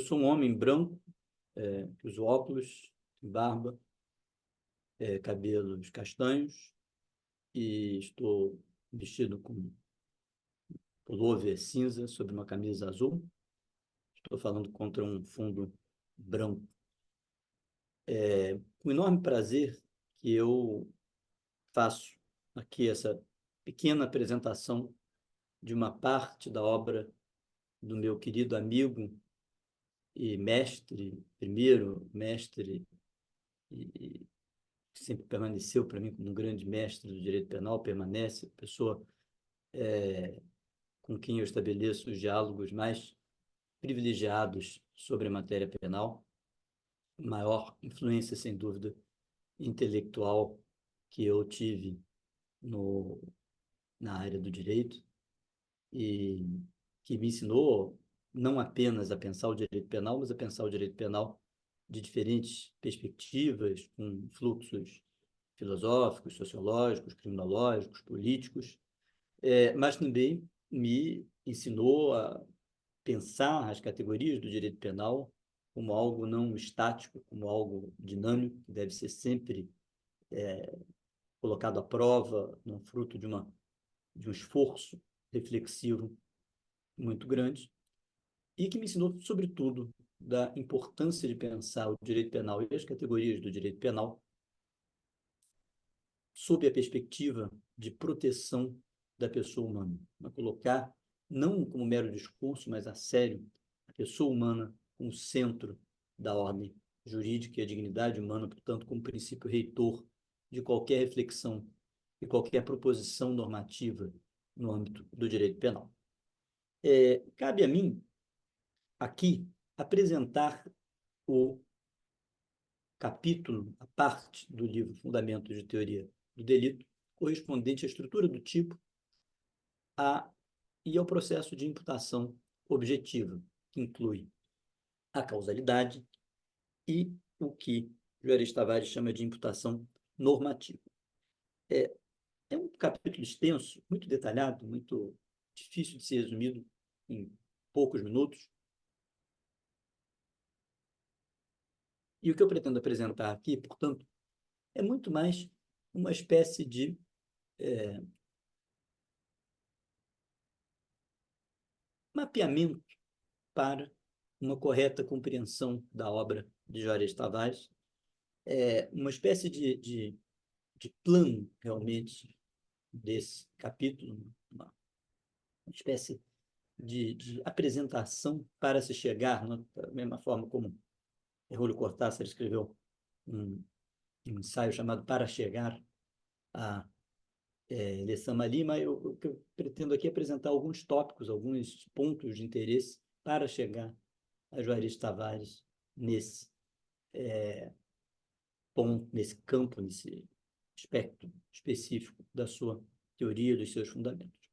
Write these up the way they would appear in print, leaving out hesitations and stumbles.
sou um homem branco, que usa óculos, barba, cabelos castanhos, e estou vestido com pullover cinza sobre uma camisa azul. Estou falando contra um fundo branco. Com enorme prazer que eu faço aqui essa pequena apresentação de uma parte da obra do meu querido amigo e mestre, primeiro mestre, e sempre permaneceu para mim como um grande mestre do direito penal, permanece, pessoa com quem eu estabeleço os diálogos mais privilegiados sobre a matéria penal, maior influência, sem dúvida, intelectual que eu tive na área do direito, e que me ensinou não apenas a pensar o direito penal, mas a pensar o direito penal de diferentes perspectivas, com fluxos filosóficos, sociológicos, criminológicos, políticos, mas também me ensinou a pensar as categorias do direito penal como algo não estático, como algo dinâmico, que deve ser sempre colocado à prova, no fruto de um esforço reflexivo muito grande, e que me ensinou, sobretudo, da importância de pensar o direito penal e as categorias do direito penal sob a perspectiva de proteção da pessoa humana. Colocar, não como mero discurso, mas a sério, a pessoa humana como centro da ordem jurídica e a dignidade humana, portanto, como princípio reitor de qualquer reflexão e qualquer proposição normativa no âmbito do direito penal. Cabe a mim, aqui, apresentar o capítulo, a parte do livro Fundamentos de Teoria do Delito, correspondente à estrutura do tipo e ao processo de imputação objetiva, que inclui a causalidade e o que Juarez Tavares chama de imputação normativa. É um capítulo extenso, muito detalhado, muito difícil de ser resumido em poucos minutos. E o que eu pretendo apresentar aqui, portanto, é muito mais uma espécie de mapeamento para uma correta compreensão da obra de Juarez Tavares, uma espécie de plano, realmente, desse capítulo, uma espécie de apresentação para se chegar, da mesma forma como Júlio Cortázar escreveu um ensaio chamado Para Chegar a Lessama Lima. O que eu pretendo aqui é apresentar alguns tópicos, alguns pontos de interesse para chegar a Juarez Tavares nesse ponto, nesse campo, nesse aspecto específico da sua teoria, dos seus fundamentos.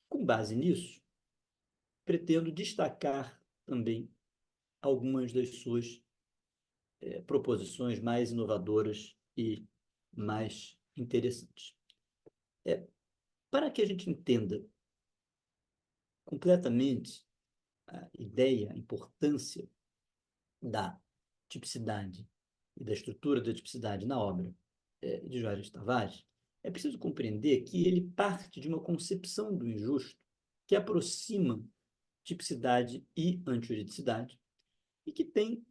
Com base nisso, pretendo destacar também algumas das suas proposições mais inovadoras e mais interessantes. Para que a gente entenda completamente a ideia, a importância da tipicidade e da estrutura da tipicidade na obra de Juarez Tavares, é preciso compreender que ele parte de uma concepção do injusto que aproxima tipicidade e antijuridicidade e que tem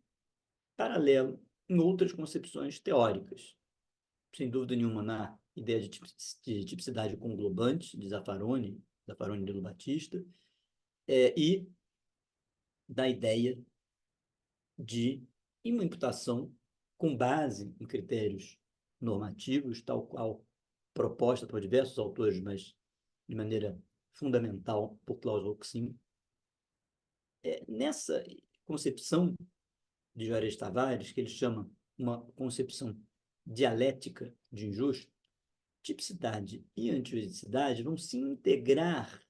paralelo em outras concepções teóricas. Sem dúvida nenhuma, na ideia de tipicidade conglobante de Zaffaroni de Lobatista, e da ideia de uma imputação com base em critérios normativos, tal qual proposta por diversos autores, mas de maneira fundamental por Klaus Roxin. Nessa concepção de Juarez Tavares, que ele chama uma concepção dialética de injusto, tipicidade e antijuridicidade vão se integrar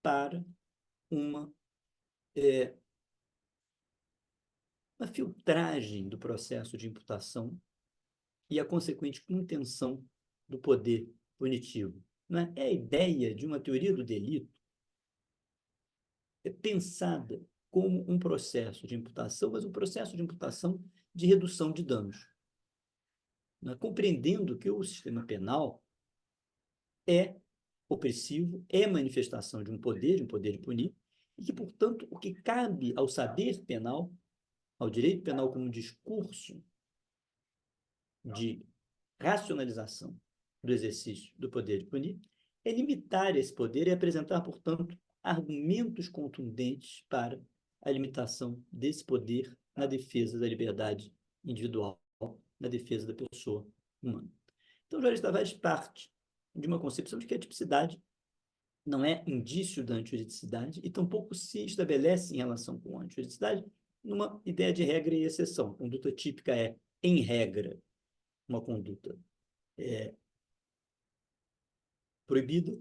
para uma filtragem do processo de imputação e a consequente contenção do poder punitivo. Não é? É a ideia de uma teoria do delito pensada como um processo de imputação, mas um processo de imputação de redução de danos, né? Compreendendo que o sistema penal é opressivo, é manifestação de um poder de punir, e que, portanto, o que cabe ao saber penal, ao direito penal como um discurso de racionalização do exercício do poder de punir, é limitar esse poder e apresentar, portanto, argumentos contundentes para a limitação desse poder na defesa da liberdade individual, na defesa da pessoa humana. Então, Juarez Tavares parte de uma concepção de que a tipicidade não é indício da antijuridicidade e tampouco se estabelece em relação com a antijuridicidade numa ideia de regra e exceção. A conduta típica é, em regra, uma conduta proibida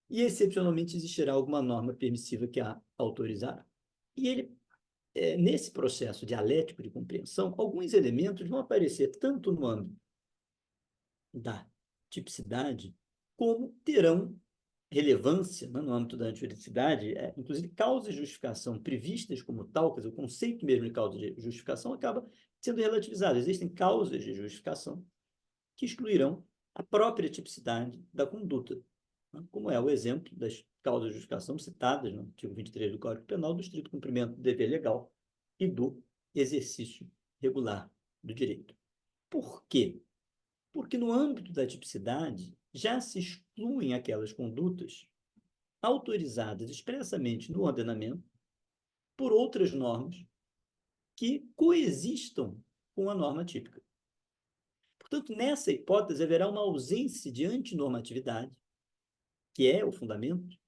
e, excepcionalmente, existirá alguma norma permissiva que a autorizará. E ele, nesse processo dialético de compreensão, alguns elementos vão aparecer tanto no âmbito da tipicidade, como terão relevância, né, no âmbito da antijuridicidade, inclusive causa e justificação previstas como tal, quer dizer, o conceito mesmo de causa e justificação acaba sendo relativizado. Existem causas de justificação que excluirão a própria tipicidade da conduta, né, como é o exemplo das causas de justificação citadas no artigo 23 do Código Penal, do estrito cumprimento do dever legal e do exercício regular do direito. Por quê? Porque no âmbito da tipicidade já se excluem aquelas condutas autorizadas expressamente no ordenamento por outras normas que coexistam com a norma típica. Portanto, nessa hipótese, haverá uma ausência de antinormatividade, que é o fundamento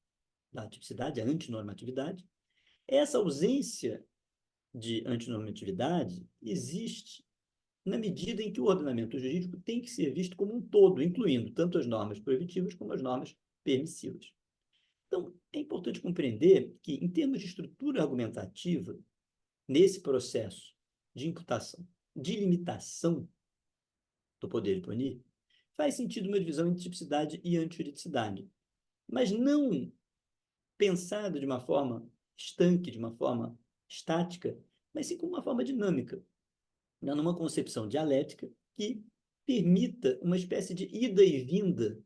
da tipicidade, a antinormatividade. Essa ausência de antinormatividade existe na medida em que o ordenamento jurídico tem que ser visto como um todo, incluindo tanto as normas proibitivas como as normas permissivas. Então, é importante compreender que, em termos de estrutura argumentativa, nesse processo de imputação, de limitação do poder de punir, faz sentido uma divisão entre tipicidade e antijuridicidade, mas não pensada de uma forma estanque, de uma forma estática, mas sim como uma forma dinâmica, numa concepção dialética que permita uma espécie de ida e vinda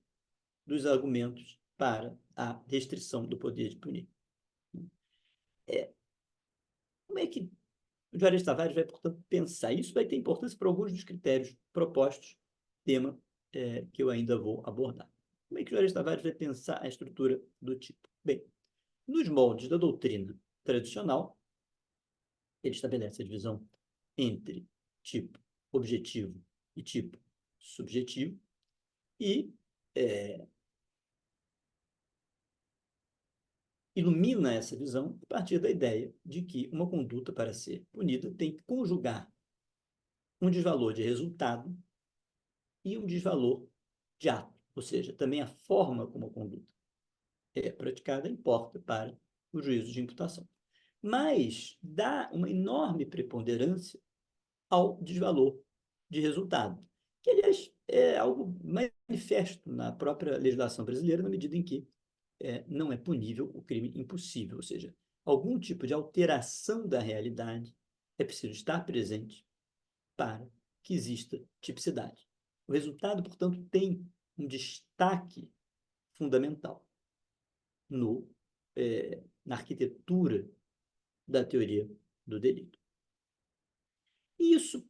dos argumentos para a restrição do poder de punir. Como é que o Juarez Tavares vai, portanto, pensar? Isso vai ter importância para alguns dos critérios propostos, tema que eu ainda vou abordar. Como é que o Juarez Tavares vai pensar a estrutura do tipo? Bem, nos moldes da doutrina tradicional, ele estabelece a divisão entre tipo objetivo e tipo subjetivo e ilumina essa visão a partir da ideia de que uma conduta, para ser punida, tem que conjugar um desvalor de resultado e um desvalor de ato, ou seja, também a forma como a conduta é praticada importa para o juízo de imputação. Mas dá uma enorme preponderância ao desvalor de resultado, que, aliás, é algo manifesto na própria legislação brasileira, na medida em que não é punível o crime impossível, ou seja, algum tipo de alteração da realidade é preciso estar presente para que exista tipicidade. O resultado, portanto, tem um destaque fundamental na arquitetura da teoria do delito. E isso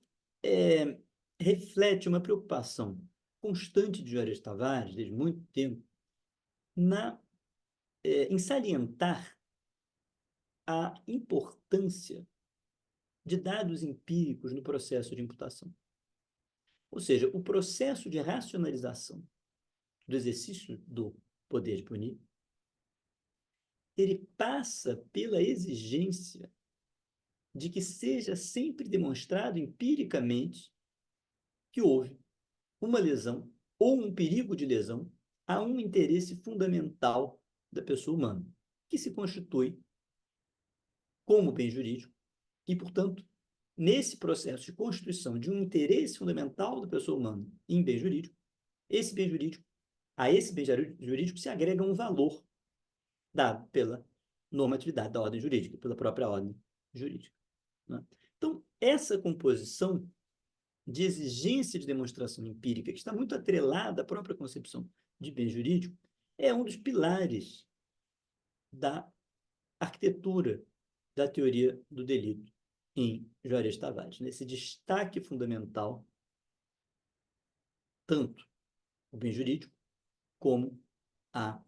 reflete uma preocupação constante de Juarez Tavares, desde muito tempo, em salientar a importância de dados empíricos no processo de imputação. Ou seja, o processo de racionalização do exercício do poder de punir, ele passa pela exigência de que seja sempre demonstrado empiricamente que houve uma lesão ou um perigo de lesão a um interesse fundamental da pessoa humana, que se constitui como bem jurídico e, portanto, nesse processo de constituição de um interesse fundamental da pessoa humana em bem jurídico, a esse bem jurídico se agrega um valor dado pela normatividade da ordem jurídica, pela própria ordem jurídica. Né? Então, essa composição de exigência de demonstração empírica, que está muito atrelada à própria concepção de bem jurídico, é um dos pilares da arquitetura da teoria do delito em Juarez Tavares, nesse destaque fundamental, tanto o bem jurídico como a,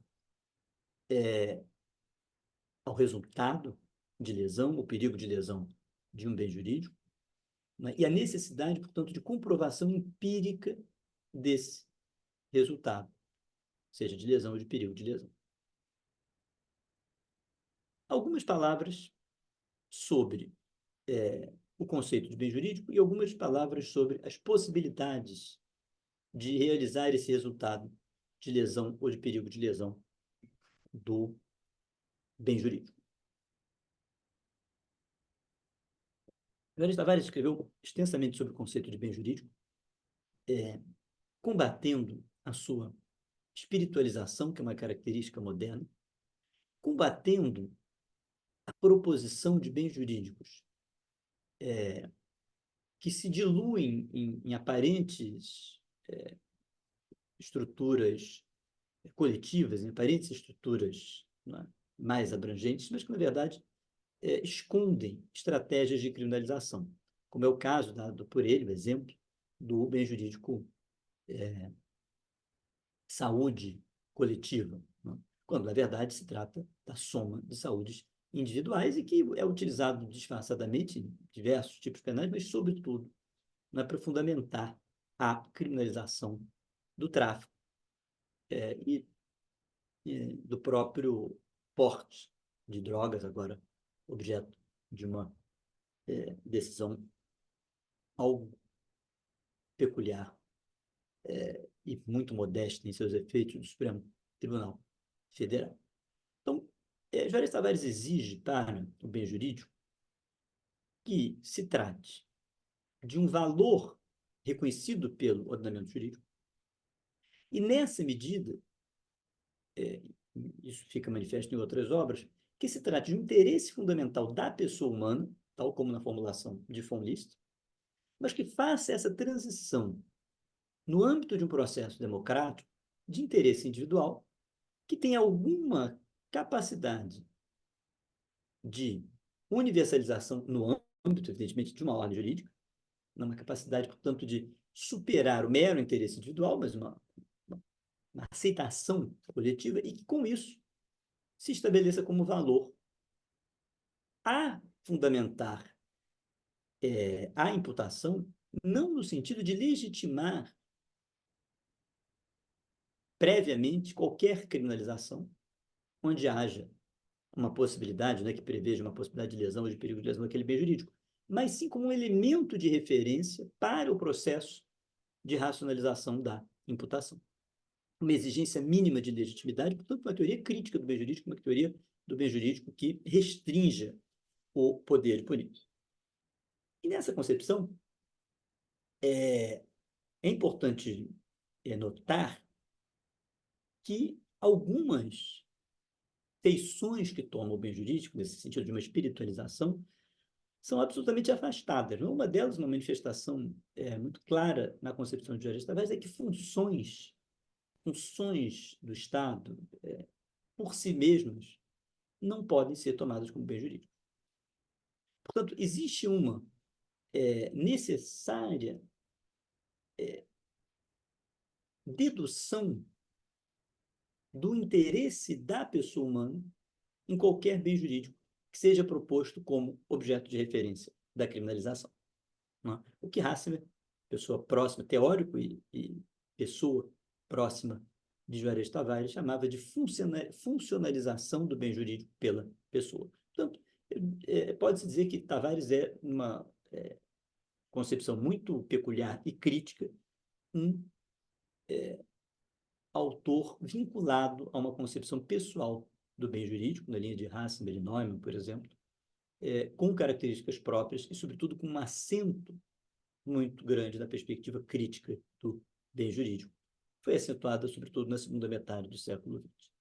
ao resultado de lesão, o perigo de lesão de um bem jurídico, né? E a necessidade, portanto, de comprovação empírica desse resultado, seja de lesão ou de perigo de lesão. Algumas palavras sobre o conceito de bem jurídico e algumas palavras sobre as possibilidades de realizar esse resultado de lesão ou de perigo de lesão do bem jurídico. Juarez Tavares escreveu extensamente sobre o conceito de bem jurídico, combatendo a sua espiritualização, que é uma característica moderna, combatendo a proposição de bens jurídicos que se diluem em aparentes estruturas coletivas, em aparentes estruturas, né, mais abrangentes, mas que, na verdade, escondem estratégias de criminalização, como é o caso dado por ele, o exemplo do bem jurídico saúde coletiva, né? Quando, na verdade, se trata da soma de saúdes individuais e que é utilizado disfarçadamente em diversos tipos penais, mas, sobretudo, para fundamentar a criminalização do tráfico e do próprio porte de drogas, agora objeto de uma decisão algo peculiar e muito modesta em seus efeitos do Supremo Tribunal Federal. Então, Juarez Tavares exige para o bem jurídico que se trate de um valor reconhecido pelo ordenamento jurídico e, nessa medida, isso fica manifesto em outras obras, que se trate de um interesse fundamental da pessoa humana, tal como na formulação de von List, mas que faça essa transição no âmbito de um processo democrático de interesse individual que tem alguma capacidade de universalização no âmbito, evidentemente, de uma ordem jurídica, uma capacidade, portanto, de superar o mero interesse individual, mas uma aceitação coletiva, e que, com isso, se estabeleça como valor a fundamentar a imputação, não no sentido de legitimar previamente qualquer criminalização, onde haja uma possibilidade, né, que preveja uma possibilidade de lesão ou de perigo de lesão daquele bem jurídico, mas sim como um elemento de referência para o processo de racionalização da imputação. Uma exigência mínima de legitimidade, portanto, uma teoria crítica do bem jurídico, uma teoria do bem jurídico que restrinja o poder político. E nessa concepção, é importante notar que algumas feições que tomam o bem jurídico, nesse sentido de uma espiritualização, são absolutamente afastadas. Uma delas, uma manifestação muito clara na concepção de Juarez Tavares, é que funções do Estado, por si mesmas, não podem ser tomadas como bem jurídico. Portanto, existe uma necessária dedução do interesse da pessoa humana em qualquer bem jurídico que seja proposto como objeto de referência da criminalização. Não é? O que Hassler, pessoa próxima, teórico e pessoa próxima de Juarez Tavares, chamava de funcionalização do bem jurídico pela pessoa. Portanto, pode-se dizer que Tavares é uma concepção muito peculiar e crítica, um autor vinculado a uma concepção pessoal do bem jurídico, na linha de Hassler e Neumann, por exemplo, com características próprias e, sobretudo, com um acento muito grande na perspectiva crítica do bem jurídico. Foi acentuada, sobretudo, na segunda metade do século XX.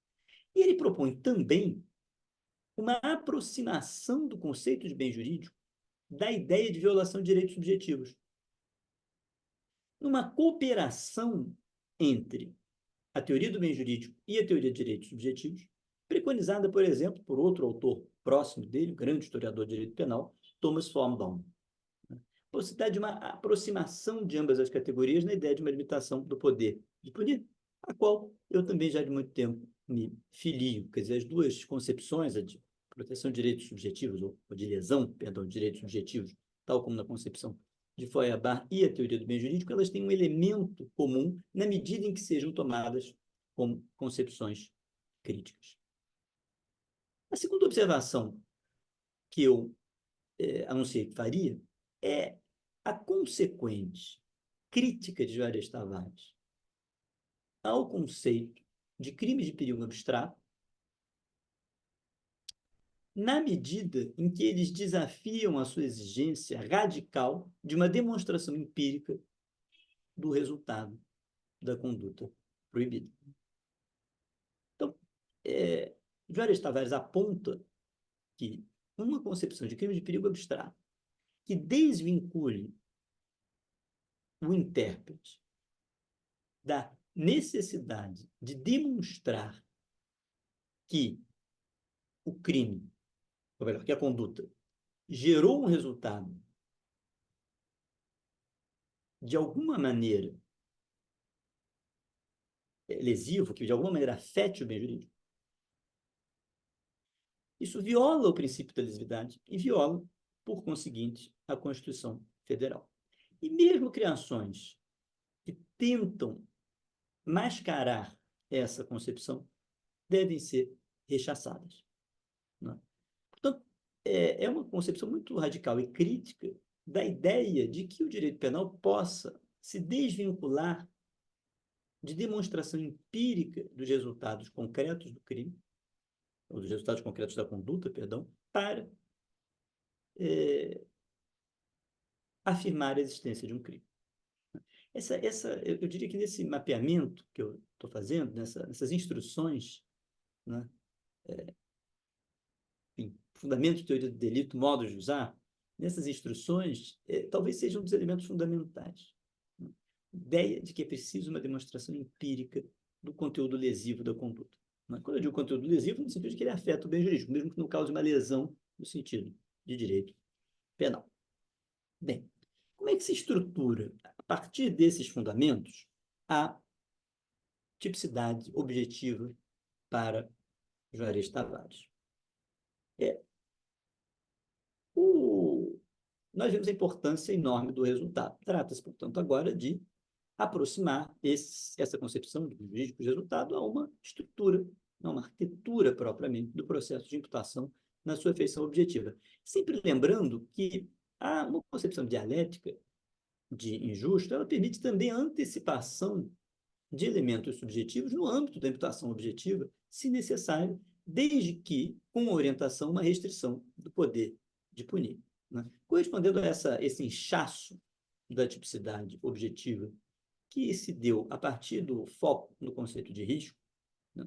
E ele propõe também uma aproximação do conceito de bem jurídico da ideia de violação de direitos subjetivos. Numa cooperação entre a teoria do bem jurídico e a teoria de direitos subjetivos, preconizada, por exemplo, por outro autor próximo dele, o grande historiador de direito penal, Thomas Fromm. Possibilidade de uma aproximação de ambas as categorias na ideia de uma limitação do poder de punir, a qual eu também já de muito tempo me filio. Quer dizer, as duas concepções, a de proteção de direitos subjetivos, ou de lesão, perdão, de direitos subjetivos, tal como na concepção de Feuerbach e a teoria do bem jurídico, elas têm um elemento comum na medida em que sejam tomadas como concepções críticas. A segunda observação que eu anunciei que faria é a consequente crítica de Juarez Tavares ao conceito de crime de perigo abstrato, na medida em que eles desafiam a sua exigência radical de uma demonstração empírica do resultado da conduta proibida. Então, Juarez Tavares aponta que uma concepção de crime de perigo abstrato que desvincule o intérprete da necessidade de demonstrar que o crime, ou melhor, que a conduta gerou um resultado de alguma maneira lesivo, que de alguma maneira afete o bem jurídico, isso viola o princípio da lesividade e viola, por conseguinte, a Constituição Federal. E mesmo criações que tentam mascarar essa concepção devem ser rechaçadas. Não é? Portanto, é uma concepção muito radical e crítica da ideia de que o direito penal possa se desvincular de demonstração empírica dos resultados concretos do crime, ou dos resultados concretos da conduta, perdão, para afirmar a existência de um crime. Eu diria que nesse mapeamento que eu estou fazendo, nessas instruções, né, enfim, fundamentos de teoria do delito, modos de usar, nessas instruções, talvez sejam um dos elementos fundamentais. Né? Ideia de que é preciso uma demonstração empírica do conteúdo lesivo da conduta. Né? Quando eu digo conteúdo lesivo, no sentido de que ele afeta o bem jurídico, mesmo que não cause uma lesão no sentido de direito penal. Bem, como é que se estrutura, a partir desses fundamentos, a tipicidade objetiva para Juarez Tavares? Nós vemos a importância enorme do resultado. Trata-se, portanto, agora de aproximar essa concepção do jurídico de resultado a uma estrutura, a uma arquitetura propriamente do processo de imputação na sua feição objetiva. Sempre lembrando que uma concepção dialética de injusto, ela permite também a antecipação de elementos subjetivos no âmbito da imputação objetiva, se necessário, desde que com orientação, uma restrição do poder de punir. Né? Correspondendo a esse inchaço da tipicidade objetiva que se deu a partir do foco no conceito de risco, né?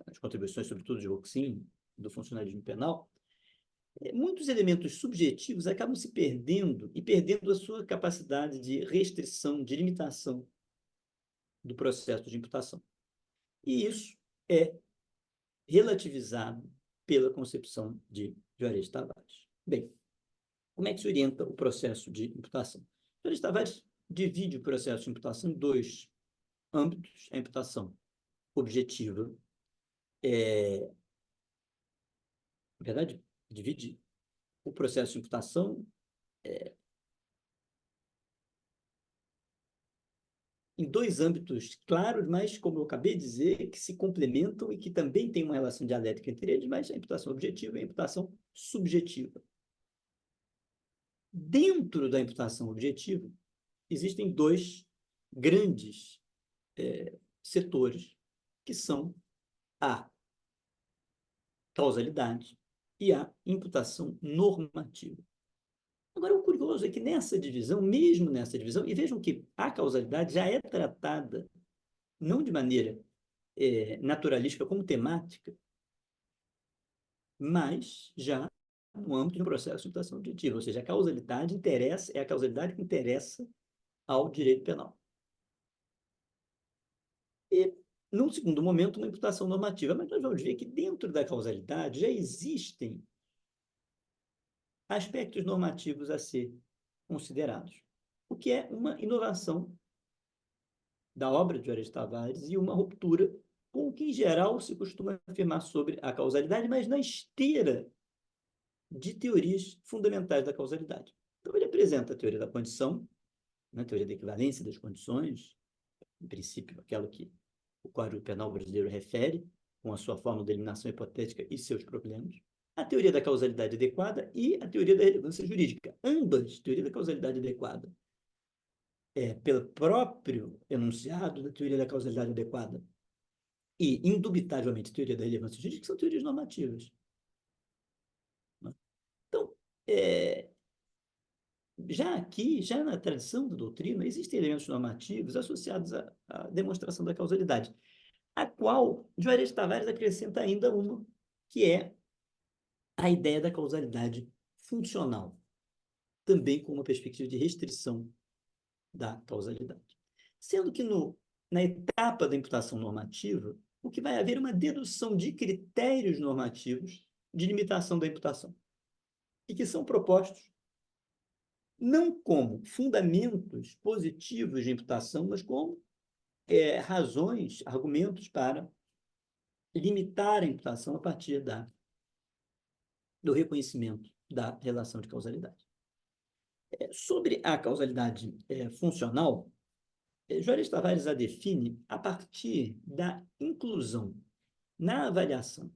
Nas contribuições, sobretudo, de Roxin, do funcionalismo penal, muitos elementos subjetivos acabam se perdendo e perdendo a sua capacidade de restrição, de limitação do processo de imputação. E isso é relativizado pela concepção de Juarez Tavares. Bem, como é que se orienta o processo de imputação? Juarez Tavares divide o processo de imputação em dois âmbitos: a imputação objetiva, na verdade, divide o processo de imputação em dois âmbitos claros, mas, como eu acabei de dizer, que se complementam e que também têm uma relação dialética entre eles, mas a imputação objetiva e a imputação subjetiva. Dentro da imputação objetiva, existem dois grandes setores, que são a causalidade e a imputação normativa. Agora, o curioso é que nessa divisão, mesmo nessa divisão, e vejam que a causalidade já é tratada não de maneira naturalística como temática, mas já no âmbito de um processo de imputação objetiva, ou seja, a causalidade é a causalidade que interessa ao direito penal. E, num segundo momento, uma imputação normativa. Mas nós vamos ver que dentro da causalidade já existem aspectos normativos a ser considerados, o que é uma inovação da obra de Juarez Tavares e uma ruptura com o que, em geral, se costuma afirmar sobre a causalidade, mas na esteira de teorias fundamentais da causalidade. Então, ele apresenta a teoria da condição, né, a teoria da equivalência das condições, em princípio, aquela que o Código Penal brasileiro refere, com a sua fórmula de eliminação hipotética e seus problemas, a teoria da causalidade adequada e a teoria da relevância jurídica. Ambas, teoria da causalidade adequada, pelo próprio enunciado da teoria da causalidade adequada e, indubitavelmente, teoria da relevância jurídica, que são teorias normativas. Então, já na tradição da doutrina, existem elementos normativos associados à demonstração da causalidade, a qual Juarez Tavares acrescenta ainda uma, que é a ideia da causalidade funcional, também com uma perspectiva de restrição da causalidade. Sendo que na etapa da imputação normativa, o que vai haver é uma dedução de critérios normativos de limitação da imputação, e que são propostos não como fundamentos positivos de imputação, mas como razões, argumentos para limitar a imputação a partir do reconhecimento da relação de causalidade. Sobre a causalidade funcional, Juarez Tavares a define a partir da inclusão na avaliação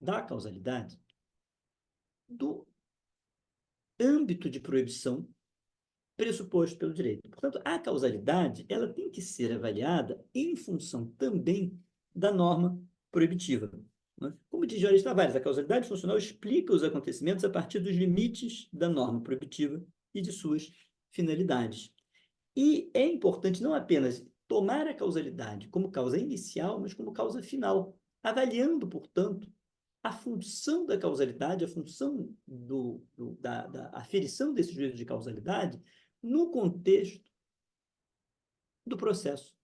da causalidade do âmbito de proibição pressuposto pelo direito. Portanto, a causalidade ela tem que ser avaliada em função também da norma proibitiva. Né? Como diz Juarez Tavares, a causalidade funcional explica os acontecimentos a partir dos limites da norma proibitiva e de suas finalidades. E é importante não apenas tomar a causalidade como causa inicial, mas como causa final, avaliando, portanto, a função da causalidade, a função da aferição desse juízo de causalidade no contexto do processo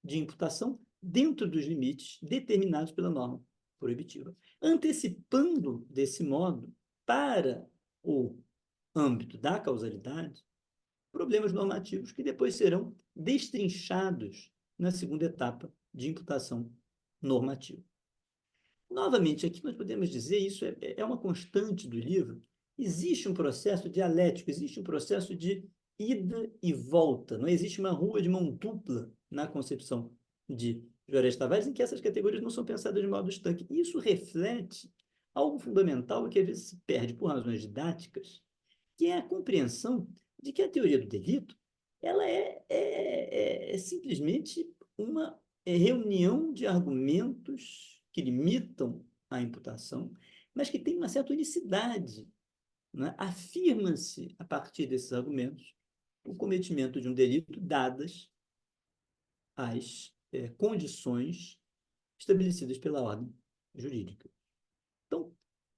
de imputação dentro dos limites determinados pela norma proibitiva, antecipando, desse modo, para o âmbito da causalidade, problemas normativos que depois serão destrinchados na segunda etapa de imputação normativa. Novamente, aqui nós podemos dizer, isso é uma constante do livro, existe um processo dialético, existe um processo de ida e volta, não existe uma rua de mão dupla na concepção de Juarez Tavares, em que essas categorias não são pensadas de modo estanque. Isso reflete algo fundamental que às vezes se perde por razões didáticas, que é a compreensão de que a teoria do delito ela é simplesmente uma reunião de argumentos que limitam a imputação, mas que tem uma certa unicidade. Né? Afirma-se, a partir desses argumentos, o cometimento de um delito, dadas as condições estabelecidas pela ordem jurídica. Então,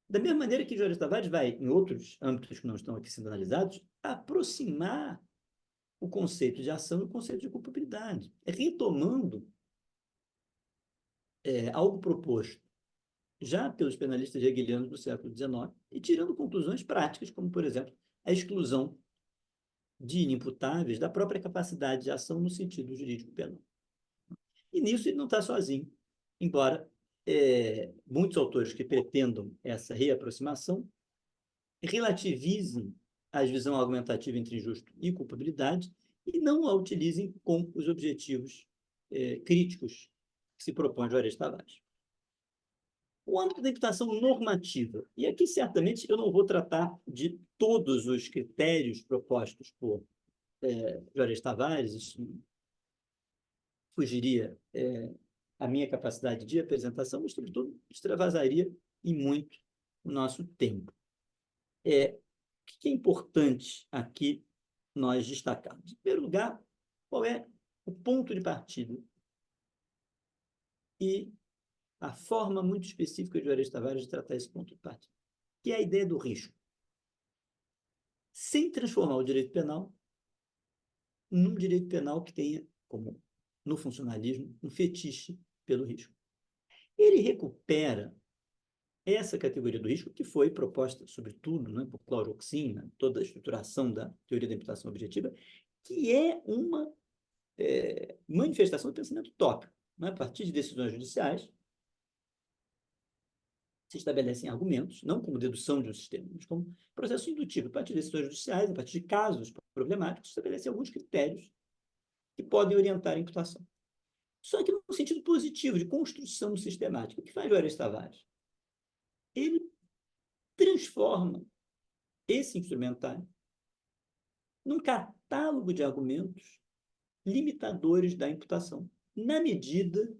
da mesma maneira que Juarez Tavares vai, em outros âmbitos que não estão aqui sendo analisados, aproximar o conceito de ação e o conceito de culpabilidade, retomando algo proposto já pelos penalistas hegelianos do século XIX e tirando conclusões práticas, como, por exemplo, a exclusão de inimputáveis da própria capacidade de ação no sentido jurídico penal. E nisso ele não está sozinho, embora muitos autores que pretendam essa reaproximação relativizem a divisão argumentativa entre injusto e culpabilidade e não a utilizem com os objetivos críticos que se propõe Juarez Tavares. O âmbito da imputação normativa. E aqui, certamente, eu não vou tratar de todos os critérios propostos por Juarez Tavares, isso fugiria a minha capacidade de apresentação, mas, sobretudo, extravasaria e muito o nosso tempo. O que é importante aqui nós destacarmos? Em primeiro lugar, qual é o ponto de partida e a forma muito específica de Juarez Tavares de tratar esse ponto de partida, que é a ideia do risco, sem transformar o direito penal num direito penal que tenha, como no funcionalismo, um fetiche pelo risco. Ele recupera essa categoria do risco que foi proposta, sobretudo, né, por Claude-Roxin, né, toda a estruturação da teoria da imputação objetiva, que é uma manifestação do pensamento tópico. Né? A partir de decisões judiciais, se estabelecem argumentos, não como dedução de um sistema, mas como processo indutivo. A partir de decisões judiciais, a partir de casos problemáticos, se estabelecem alguns critérios que podem orientar a imputação. Só que no sentido positivo, de construção sistemática. O que faz Juarez Tavares? Ele transforma esse instrumentário num catálogo de argumentos limitadores da imputação, na medida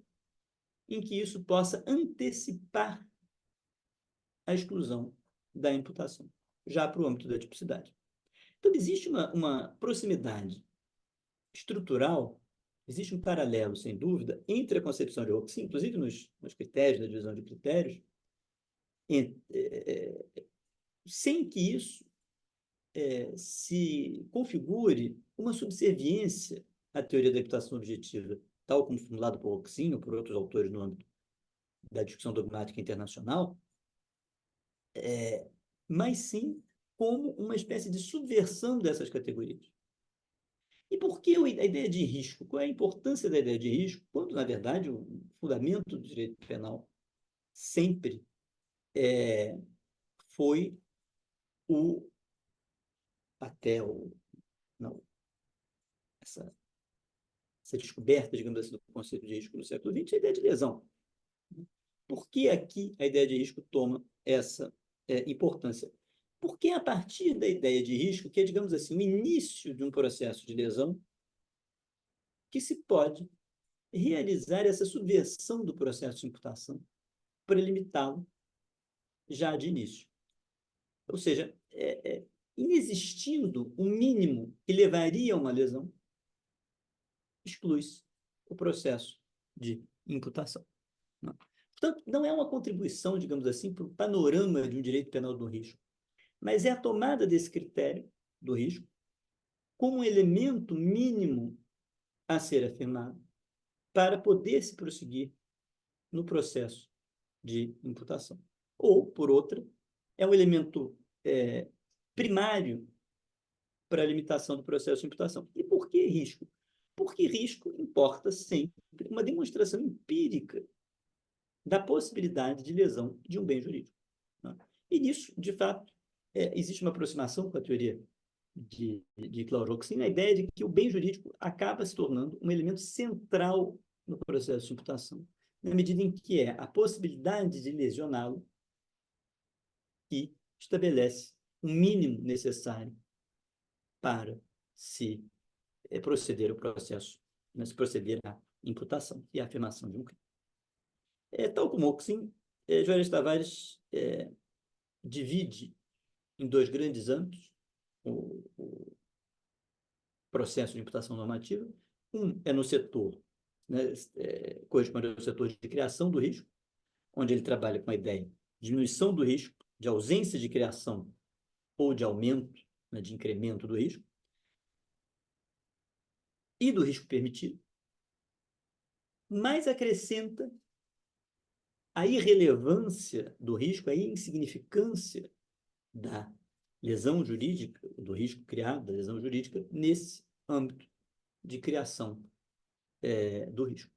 em que isso possa antecipar a exclusão da imputação, já para o âmbito da tipicidade. Então, existe uma proximidade estrutural, existe um paralelo, sem dúvida, entre a concepção de Roxy, inclusive nos critérios, da divisão de critérios, sem que isso se configure uma subserviência à teoria da imputação objetiva, tal como formulado por Roxy ou por outros autores no âmbito da discussão dogmática internacional, mas sim como uma espécie de subversão dessas categorias. E por que a ideia de risco? Qual é a importância da ideia de risco, quando, na verdade, o fundamento do direito penal sempre foi não, essa descoberta, digamos assim, do conceito de risco no século XX, a ideia de lesão. Por que aqui a ideia de risco toma essa importância? Porque é a partir da ideia de risco, que é, digamos assim, o início de um processo de lesão, que se pode realizar essa subversão do processo de imputação para limitá-lo já de início. Ou seja, inexistindo um mínimo que levaria a uma lesão, exclui-se o processo de imputação. Não. Portanto, não é uma contribuição, digamos assim, para o panorama de um direito penal do risco, mas é a tomada desse critério do risco como um elemento mínimo a ser afirmado para poder se prosseguir no processo de imputação. Ou, por outra, é um elemento primário para a limitação do processo de imputação. E por que risco? Porque risco importa sempre uma demonstração empírica da possibilidade de lesão de um bem jurídico. Né? E nisso, de fato, existe uma aproximação com a teoria de Claude-Roxin, a ideia de que o bem jurídico acaba se tornando um elemento central no processo de imputação, na medida em que é a possibilidade de lesioná-lo que estabelece um mínimo necessário para se proceder ao processo, né, se proceder à imputação e à afirmação de um crime. Tal como Roxin, Juarez Tavares divide em dois grandes âmbitos o processo de imputação normativa. Um é no setor, né, corresponde ao setor de criação do risco, onde ele trabalha com a ideia de diminuição do risco, de ausência de criação ou de aumento, né, de incremento do risco, e do risco permitido, mas acrescenta a irrelevância do risco, a insignificância da lesão jurídica, do risco criado, da lesão jurídica, nesse âmbito de criação do risco.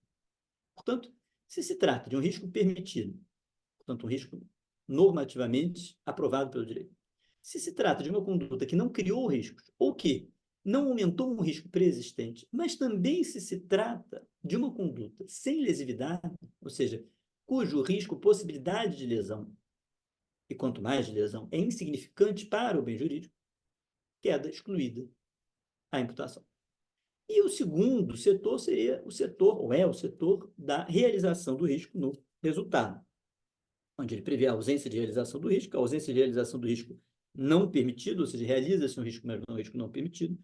Portanto, se trata de um risco permitido, portanto, um risco normativamente aprovado pelo direito, se trata de uma conduta que não criou riscos ou que não aumentou um risco preexistente, mas também se trata de uma conduta sem lesividade, ou seja, cujo risco, possibilidade de lesão, e quanto mais de lesão, é insignificante para o bem jurídico, queda excluída a imputação. E o segundo setor seria o setor, ou é o setor, da realização do risco no resultado, onde ele prevê a ausência de realização do risco, a ausência de realização do risco não permitido, ou seja, realiza-se um risco, mas não um risco não permitido,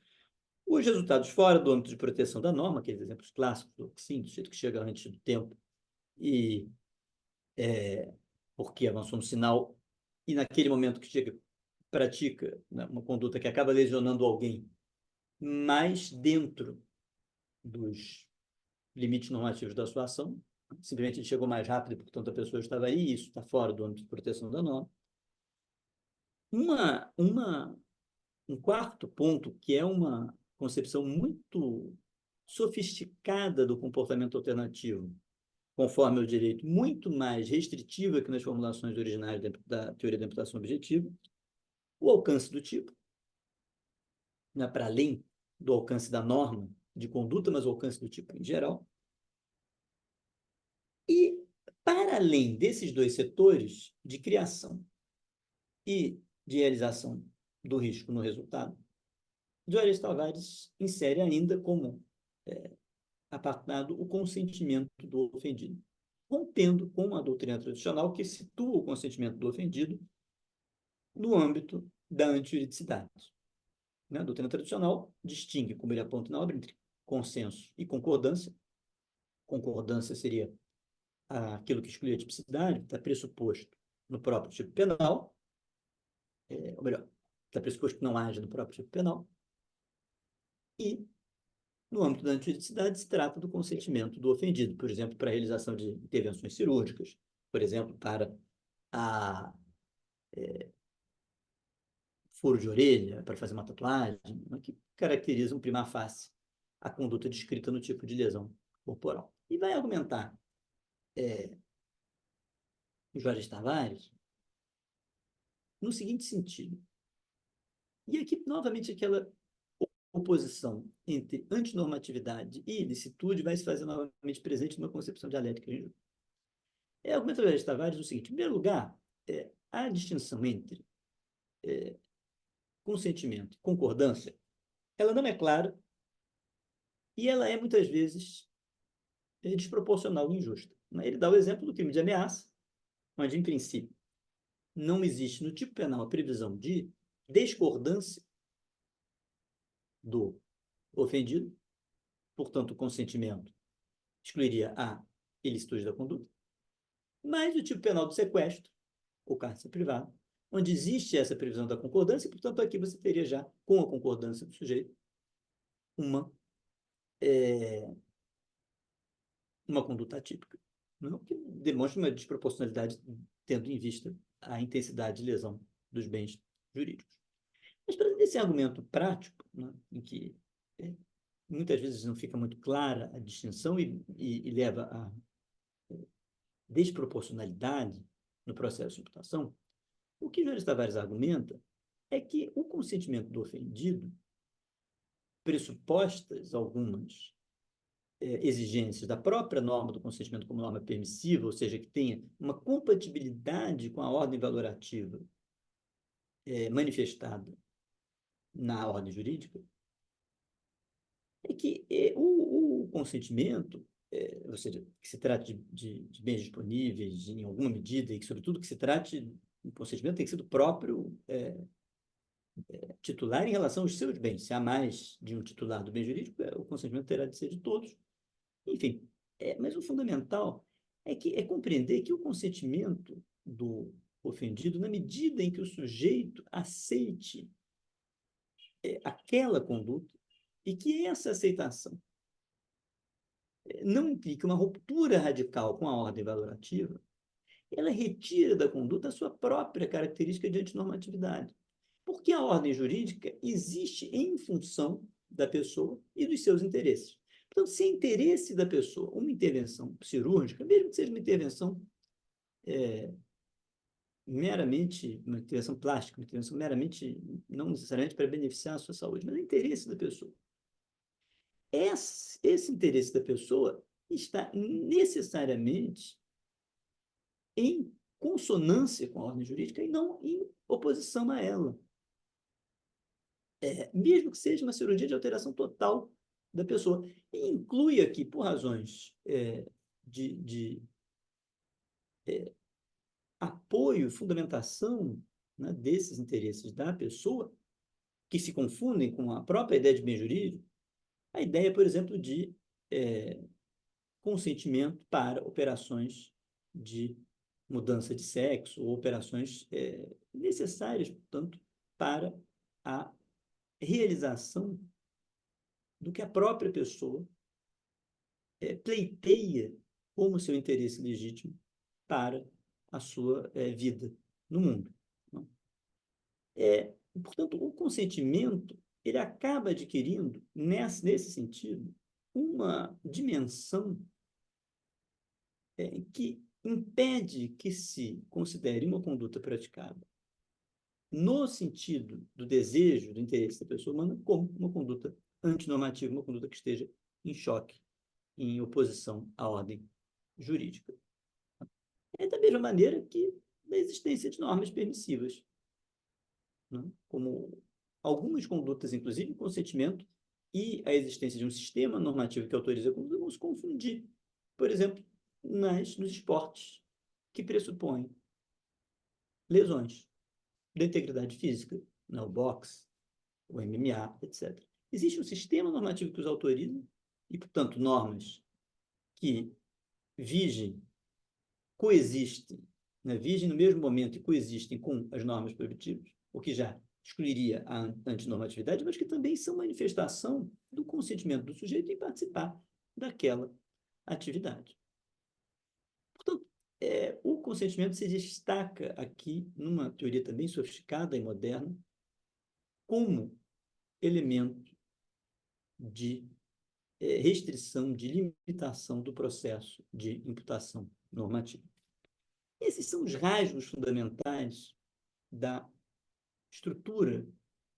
os resultados fora do âmbito de proteção da norma, aqueles exemplos clássicos, sim, do jeito que chega antes do tempo, e porque avançou no sinal, e naquele momento que chega, pratica, né, uma conduta que acaba lesionando alguém, mas dentro dos limites normativos da sua ação, simplesmente ele chegou mais rápido, portanto a pessoa estava aí, isso está fora do âmbito de proteção da norma. Um quarto ponto, que é uma concepção muito sofisticada do comportamento alternativo, conforme o direito, muito mais restritiva que nas formulações originais da teoria da imputação objetiva, o alcance do tipo, né, para além do alcance da norma de conduta, mas o alcance do tipo em geral. E, para além desses dois setores, de criação e de realização do risco no resultado, Juarez Tavares insere ainda como apartado o consentimento do ofendido, rompendo com a doutrina tradicional que situa o consentimento do ofendido no âmbito da antijuridicidade. Né? A doutrina tradicional distingue, como ele aponta na obra, entre consenso e concordância. Concordância seria aquilo que exclui a tipicidade, está pressuposto no próprio tipo penal, ou melhor, está pressuposto que não haja no próprio tipo penal, e no âmbito da antijuridicidade se trata do consentimento do ofendido, por exemplo, para a realização de intervenções cirúrgicas, por exemplo, para a furo de orelha, para fazer uma tatuagem, que caracterizam prima facie a conduta descrita no tipo de lesão corporal. E vai argumentar Jorge Tavares no seguinte sentido. E aqui, novamente, aquela oposição entre antinormatividade e ilicitude vai se fazer novamente presente numa concepção dialética. Argumenta Jorge Tavares no seguinte: em primeiro lugar, a distinção entre consentimento e concordância, ela não é clara e ela é, muitas vezes, desproporcional e injusta. Ele dá o exemplo do crime de ameaça, onde, em princípio, não existe no tipo penal a previsão de discordância do ofendido, portanto, o consentimento excluiria a ilicitude da conduta, mas o tipo penal do sequestro, ou cárcere privado, onde existe essa previsão da concordância, e, portanto, aqui você teria já, com a concordância do sujeito, uma conduta atípica, não? Que demonstra uma desproporcionalidade tendo em vista a intensidade de lesão dos bens jurídicos. Mas, para esse argumento prático, né, em que muitas vezes não fica muito clara a distinção e leva a desproporcionalidade no processo de imputação, o que Juarez Tavares argumenta é que o consentimento do ofendido, pressupostas algumas exigências da própria norma do consentimento como norma permissiva, ou seja, que tenha uma compatibilidade com a ordem valorativa manifestada na ordem jurídica, é que o consentimento, ou seja, que se trate de bens disponíveis em alguma medida, e que, sobretudo, que se trate, o consentimento tem que ser do próprio titular em relação aos seus bens. Se há mais de um titular do bem jurídico, o consentimento terá de ser de todos. Enfim, mas o fundamental é compreender que o consentimento do ofendido, na medida em que o sujeito aceite aquela conduta e que essa aceitação não implica uma ruptura radical com a ordem valorativa, ela retira da conduta a sua própria característica de antinormatividade. Porque a ordem jurídica existe em função da pessoa e dos seus interesses. Então, se é interesse da pessoa uma intervenção cirúrgica, mesmo que seja uma intervenção meramente, uma intervenção plástica, uma intervenção meramente, não necessariamente para beneficiar a sua saúde, mas é interesse da pessoa. Esse interesse da pessoa está necessariamente em consonância com a ordem jurídica e não em oposição a ela. Mesmo que seja uma cirurgia de alteração total da pessoa. E inclui aqui, por razões de apoio, fundamentação, né, desses interesses da pessoa, que se confundem com a própria ideia de bem jurídico, a ideia, por exemplo, de consentimento para operações de mudança de sexo ou operações necessárias, portanto, para a realização do que a própria pessoa pleiteia como seu interesse legítimo para a sua vida no mundo. Não? Portanto, o consentimento ele acaba adquirindo, nesse sentido, uma dimensão que impede que se considere uma conduta praticada no sentido do desejo, do interesse da pessoa humana, como uma conduta antinormativa, uma conduta que esteja em choque, em oposição à ordem jurídica. É da mesma maneira que a existência de normas permissivas, né? Como algumas condutas, inclusive o consentimento e a existência de um sistema normativo que autoriza a conduta, vão se confundir. Por exemplo, nos esportes, que pressupõem lesões da integridade física, o boxe, o MMA, etc. Existe um sistema normativo que os autoriza e, portanto, normas que vigem, coexistem, né? Vigem no mesmo momento e coexistem com as normas proibitivas, o que já excluiria a antinormatividade, mas que também são manifestação do consentimento do sujeito em participar daquela atividade. Portanto, o consentimento se destaca aqui, numa teoria também sofisticada e moderna, como elemento de restrição, de limitação do processo de imputação normativa. Esses são os rasgos fundamentais da estrutura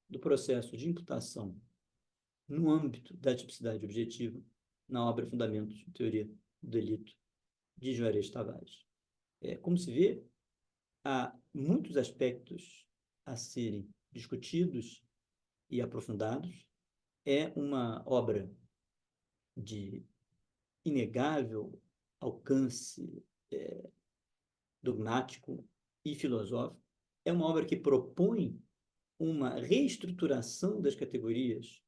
do processo de imputação no âmbito da tipicidade objetiva, na obra Fundamentos de Teoria do Delito, de Juarez Tavares. Como se vê, há muitos aspectos a serem discutidos e aprofundados. É uma obra de inegável alcance dogmático e filosófico. É uma obra que propõe uma reestruturação das categorias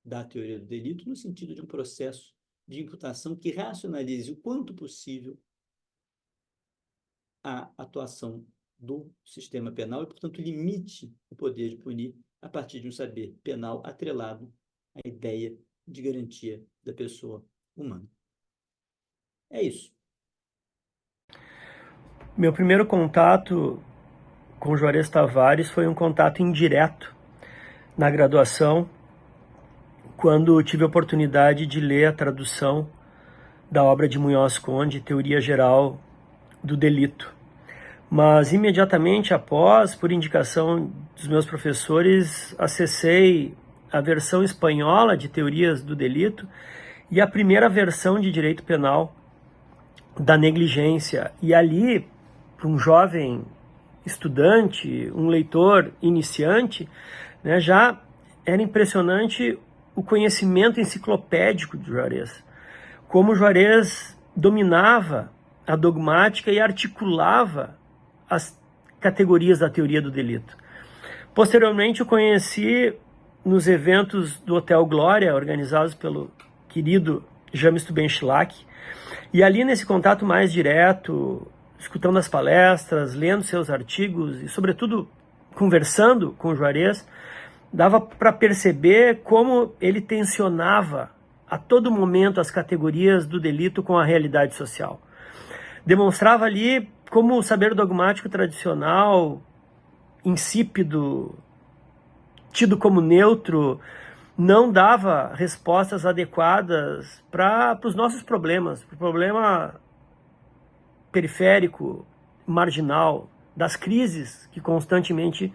da teoria do delito no sentido de um processo de imputação que racionalize o quanto possível a atuação do sistema penal e, portanto, limite o poder de punir a partir de um saber penal atrelado à ideia de garantia da pessoa humana. É isso. Meu primeiro contato com Juarez Tavares foi um contato indireto na graduação, quando tive a oportunidade de ler a tradução da obra de Munhoz Conde, Teoria Geral do Delito. Mas imediatamente após, por indicação dos meus professores, acessei a versão espanhola de Teorias do Delito e a primeira versão de Direito Penal da Negligência. E ali, para um jovem estudante, um leitor iniciante, né, já era impressionante o conhecimento enciclopédico de Juarez. Como Juarez dominava a dogmática e articulava as categorias da teoria do delito. Posteriormente, eu conheci nos eventos do Hotel Glória, organizados pelo querido James Tubenschlag, e ali nesse contato mais direto, escutando as palestras, lendo seus artigos e, sobretudo, conversando com o Juarez, dava para perceber como ele tensionava a todo momento as categorias do delito com a realidade social. Demonstrava ali como o saber dogmático tradicional, insípido, tido como neutro, não dava respostas adequadas para os nossos problemas, para o problema periférico, marginal, das crises que constantemente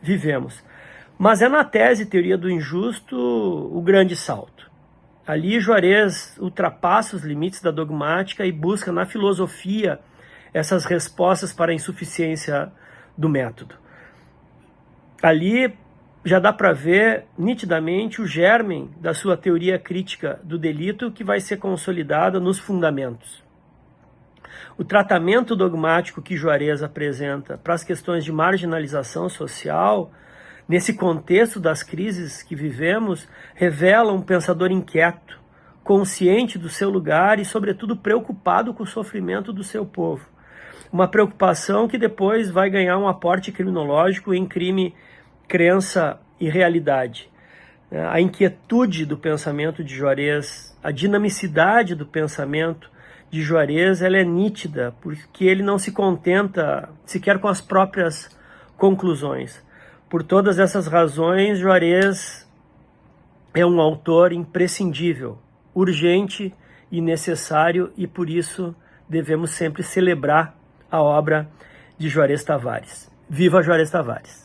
vivemos. Mas é na tese Teoria do Injusto o grande salto. Ali Juarez ultrapassa os limites da dogmática e busca na filosofia essas respostas para a insuficiência do método. Ali já dá para ver nitidamente o germe da sua teoria crítica do delito, que vai ser consolidada nos fundamentos. O tratamento dogmático que Juarez apresenta para as questões de marginalização social, nesse contexto das crises que vivemos, revela um pensador inquieto, consciente do seu lugar e, sobretudo, preocupado com o sofrimento do seu povo. uma preocupação que depois vai ganhar um aporte criminológico em crime, crença e realidade. A inquietude do pensamento de Juarez, a dinamicidade do pensamento de Juarez, ela é nítida, porque ele não se contenta sequer com as próprias conclusões. Por todas essas razões, Juarez é um autor imprescindível, urgente e necessário, e por isso devemos sempre celebrar a obra de Juarez Tavares. Viva Juarez Tavares!